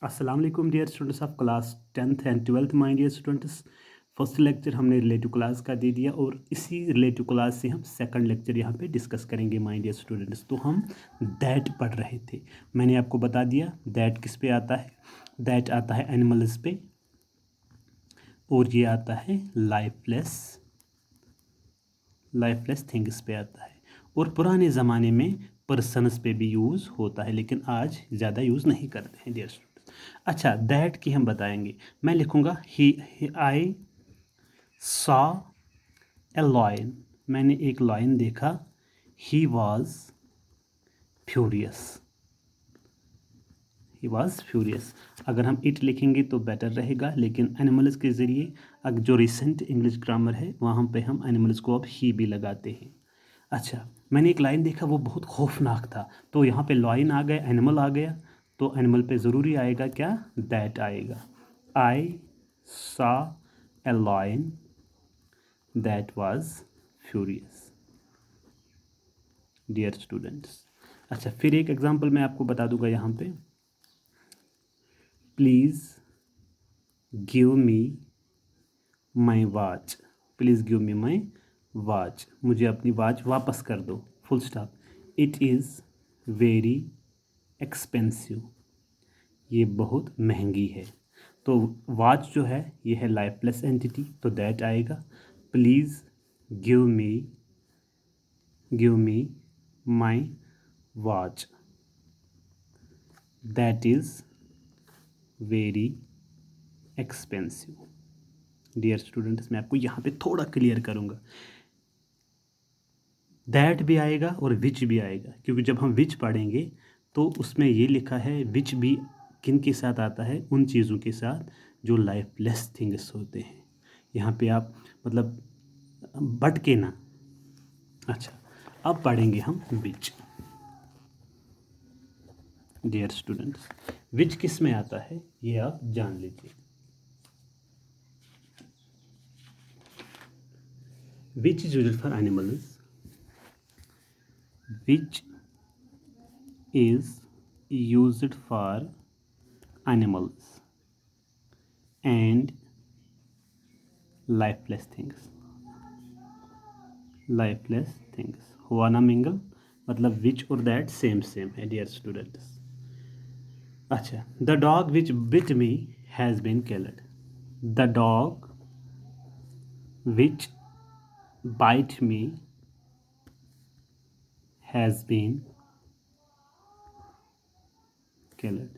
अस्सलाम वालेकुम dear students of class 10th and 12th my dear students. First lecture हमने relative class का दे दिया और इसी रिलेटिव क्लास से हम सेकंड लेक्चर यहाँ पे डिस्कस करेंगे माय डियर स्टूडेंट्स। तो हम दैट पढ़ रहे थे। मैंने आपको बता दिया दैट किस पे आता है। दैट आता है एनिमल्स पे और ये आता है लाइफलेस थिंग्स पे आता है। और पुराने ज़माने में पर्सनस पे भी यूज़ होता है, लेकिन आज ज़्यादा यूज़ नहीं करते हैं डियर स्टूडेंट्स। अच्छा, दैट की हम बताएंगे। मैं लिखूँगा ही आई सॉ ए लॉयन। मैंने एक लॉयन देखा। He was furious. अगर हम इट लिखेंगे तो बेटर रहेगा, लेकिन एनिमल्स के ज़रिए अगर जो रिसेंट इंग्लिश ग्रामर है वहाँ पे हम एनिमल्स को अब ही भी लगाते हैं। अच्छा, मैंने एक लाइन देखा वो बहुत खौफनाक था, तो यहाँ पे लॉयन आ गया, एनिमल आ गया, तो एनिमल पे ज़रूरी आएगा क्या? दैट आएगा। I saw a lion that was furious dear students. अच्छा, फिर एक एग्जांपल मैं आपको बता दूंगा यहाँ पे। Please give me my watch. Please give me my watch. मुझे अपनी वॉच वापस कर दो। Full stop. It is very expensive. ये बहुत महंगी है। तो वॉच जो है ये है लाइफलेस एंटिटी, तो दैट आएगा। Please give me my watch that is very expensive. Dear students, मैं आपको यहाँ पे थोड़ा क्लियर करूँगा। दैट भी आएगा और विच भी आएगा, क्योंकि जब हम विच पढ़ेंगे तो उसमें ये लिखा है विच भी किन के साथ आता है, उन चीज़ों के साथ जो लाइफलेस थिंग्स होते हैं। यहाँ पे आप मतलब भटके ना। अच्छा, अब पढ़ेंगे हम विच। डियर स्टूडेंट्स, विच किस में आता है ये आप जान लीजिए। Which is used for animals. Which is used for animals and lifeless things। हुआ ना मिंगल, मतलब विच और दैट सेम है डियर स्टूडेंट्स। अच्छा, the dog which bit me has been killed. The dog which bite me has been killed.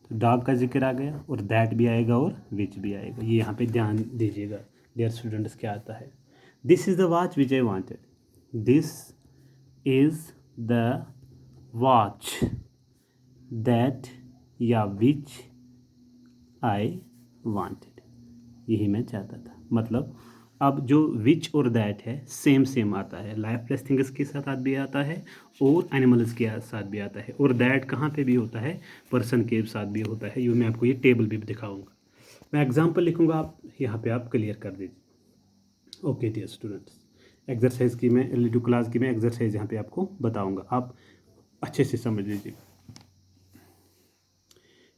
तो dog का जिक्र आ गया और दैट भी आएगा और विच भी आएगा। ये यहाँ पे ध्यान दीजिएगा डियर स्टूडेंट्स। क्या आता है? This is the watch which I wanted. This is the watch that या विच आई वांटेड। यही मैं चाहता था। मतलब अब जो विच और दैट है सेम आता है। लाइफलेस थिंग्स के साथ भी आता है और एनिमल्स के साथ भी आता है। और दैट कहाँ पे भी होता है? पर्सन के साथ भी होता है। ये मैं आपको ये टेबल भी दिखाऊंगा। मैं एग्जांपल लिखूंगा, आप यहाँ पे आप क्लियर कर दीजिए। ओके डियर स्टूडेंट्स, एक्सरसाइज की मैं रिलेटिव क्लास की मैं एक्सरसाइज यहाँ पे आपको बताऊँगा, आप अच्छे से समझ लीजिए।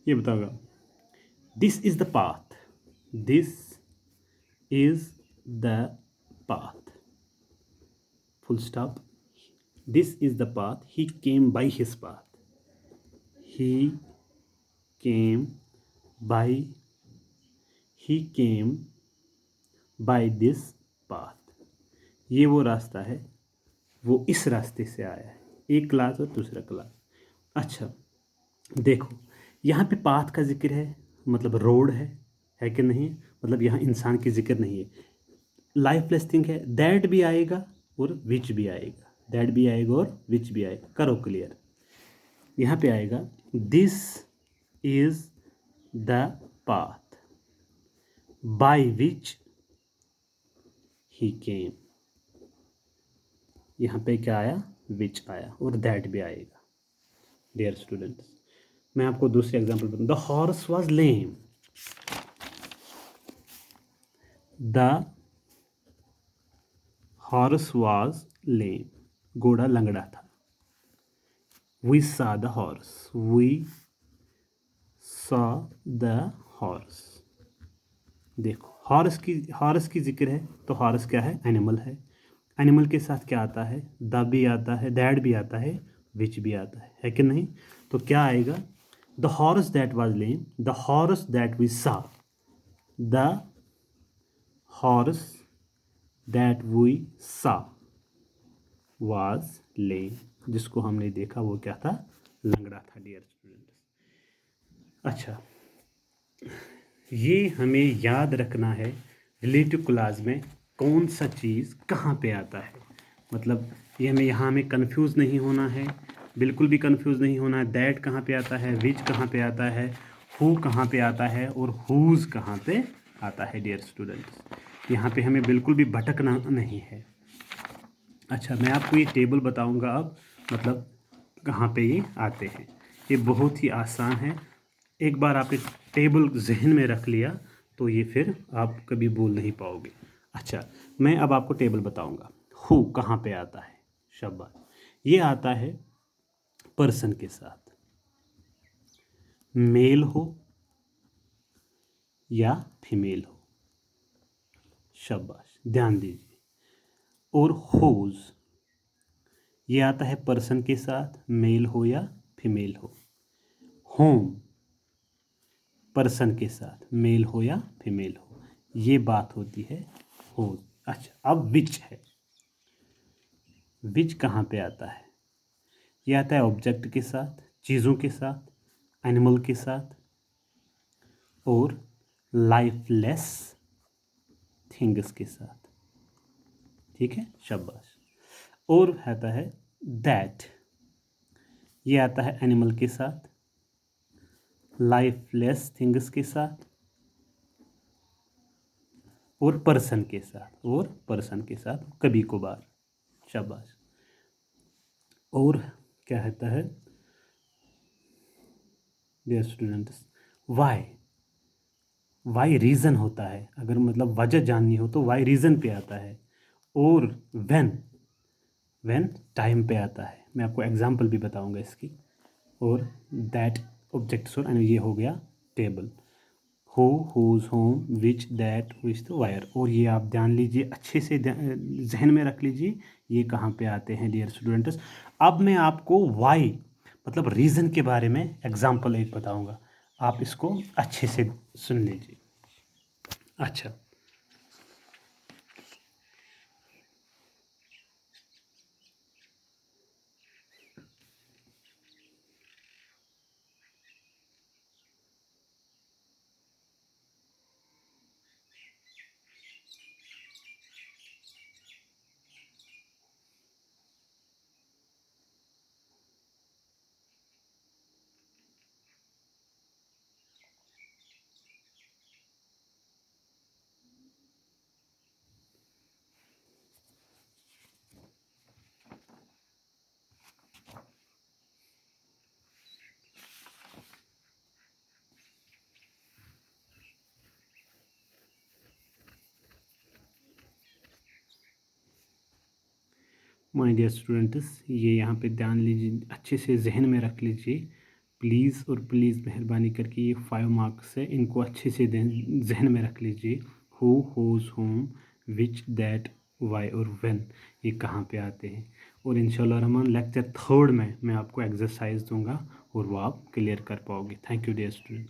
ये बताऊँगा, this is the path. This is the path, full stop. This is the path. He came by his path. He came by this path. ये वो रास्ता है, वो इस रास्ते से आया है। एक क्लास और दूसरा क्लास। अच्छा देखो, यहाँ पे पाथ का जिक्र है, मतलब रोड है कि नहीं? मतलब यहाँ इंसान की जिक्र नहीं है। लाइफलेस थिंग है। दैट भी आएगा और विच भी आएगा। दैट भी आएगा और विच भी आएगा। करो क्लियर। यहाँ पे आएगा this is the path by which he came. यहाँ पे क्या आया? विच आया और दैट भी आएगा। डियर स्टूडेंट्स, मैं आपको दूसरे एग्जाम्पल बताऊँ। The horse was lame. The horse was lame. घोड़ा लंगड़ा था। We saw the horse. We saw the horse. देखो हॉर्स की जिक्र है तो हॉर्स क्या है, एनिमल है। एनिमल के साथ क्या आता है, द भी आता है, दैट भी आता है, विच भी आता है कि नहीं। तो क्या आएगा, the horse that was lame, the horse that we saw, the horse that we saw was lame. जिसको हमने देखा वो क्या था, लंगड़ा था डियर स्टूडेंट्स। अच्छा, ये हमें याद रखना है रिलेटिव क्लॉज में कौन सा चीज़ कहाँ पे आता है। मतलब ये हमें कंफ्यूज नहीं होना है, बिल्कुल भी कंफ्यूज नहीं होना है। दैट कहाँ पे आता है, विच कहाँ पे आता है, हु कहाँ पे आता है और हुज कहाँ पे आता है डियर स्टूडेंट्स। यहाँ पे हमें बिल्कुल भी भटकना नहीं है। अच्छा, मैं आपको ये टेबल बताऊँगा अब, मतलब कहाँ पे ये आते हैं। ये बहुत ही आसान है, एक बार आपने टेबल जहन में रख लिया तो ये फिर आप कभी भूल नहीं पाओगे। अच्छा, मैं अब आपको टेबल बताऊंगा। हु कहाँ पे आता है, शाबाश। ये आता है पर्सन के साथ, मेल हो या फीमेल हो, शाबाश, ध्यान दीजिए। और हुज ये आता है पर्सन के साथ, मेल हो या फीमेल हो। होम पर्सन के साथ, मेल हो या फीमेल हो, ये बात होती है हो। अच्छा, अब विच है। विच कहाँ पे आता है, ये आता है ऑब्जेक्ट के साथ, चीज़ों के साथ, एनिमल के साथ और लाइफलेस थिंग्स के साथ। ठीक है, शाबाश। और आता है दैट, ये आता है एनिमल के साथ, लाइफलेस थिंग्स के साथ और पर्सन के साथ, और पर्सन के साथ कभी कभार, शाबाश। और क्या कहता है dear students, why. Why reason होता है, अगर मतलब वजह जाननी हो तो वाई रीज़न पे आता है। और व्हेन टाइम पे आता है। मैं आपको एग्जांपल भी बताऊंगा इसकी। और दैट ऑब्जेक्ट्स, और ये हो गया table. Who, whose, whom, which, that, which, तो वायर। और ये आप ध्यान लीजिए, अच्छे से जहन में रख लीजिए ये कहाँ पे आते हैं डियर स्टूडेंट्स। अब मैं आपको वाई मतलब रीज़न के बारे में एग्जांपल एक बताऊंगा, आप इसको अच्छे से सुन लीजिए। अच्छा, माय डियर स्टूडेंट्स, ये यहाँ पे ध्यान लीजिए, अच्छे से जहन में रख लीजिए प्लीज़, और प्लीज़ मेहरबानी करके ये 5 मार्क्स है, इनको अच्छे से जहन में रख लीजिए। Who, whose, whom, which, that, why और व्हेन, ये कहाँ पे आते हैं। और इंशाल्लाह रहमान लेक्चर 3 में मैं आपको एक्सरसाइज दूंगा और वो आप क्लियर कर पाओगे। Thank you dear student.